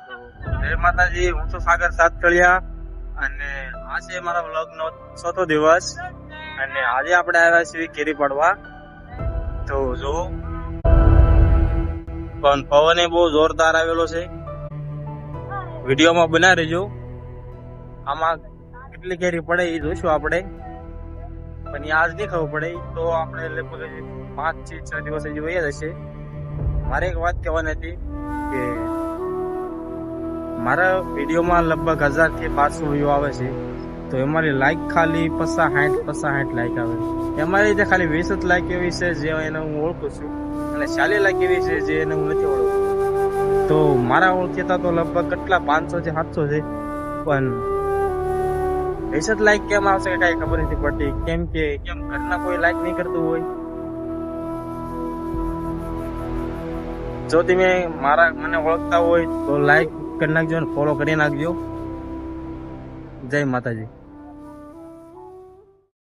જય માતાજી, હું છું સાગર સાતકળિયા અને આ છે મારા વ્લોગનો 6થો દિવસ અને આજે આપણે આવ્યા છીએ કેરી પાડવા. તો જો પણ પવન બહુ જોરદાર આવેલો છે. વિડીયોમાં બના રહેજો. આમાં કેટલી કેરી પડે એ જોઈશું આપણે, પણ એ આજ નહીં ખબર પડે તો આપણે લગભગ 5 થી 6 દિવસ હજી વહી જશે. મારે એક વાત કહેવાની હતી કે મારા વિડીયોમાં લગભગ 1000 થી 1200 વ્યૂ આવે છે, તો એમાંની લાઈક ખાલી 50-60 લાઈક આવે. એમાંની રીતે ખાલી 20 જ લાઈક એવી છે જે એને હું ઓળખું છું અને 40 લાઈક એવી છે જે એને હું નથી ઓળખું. તો મારા ઓળખીતા તો લગભગ કેટલા 500 થી 700 છે, પણ 20 લાઈક કેમ આવશે કઈ ખબર નથી પડતી. કેમ ઘરના કોઈ લાઈક નહીં કરતું હોય. જો તમે મને ઓળખતા હોય તો લાઈક કરી નાખજો અને ફોલો કરી નાખજો. જય માતાજી.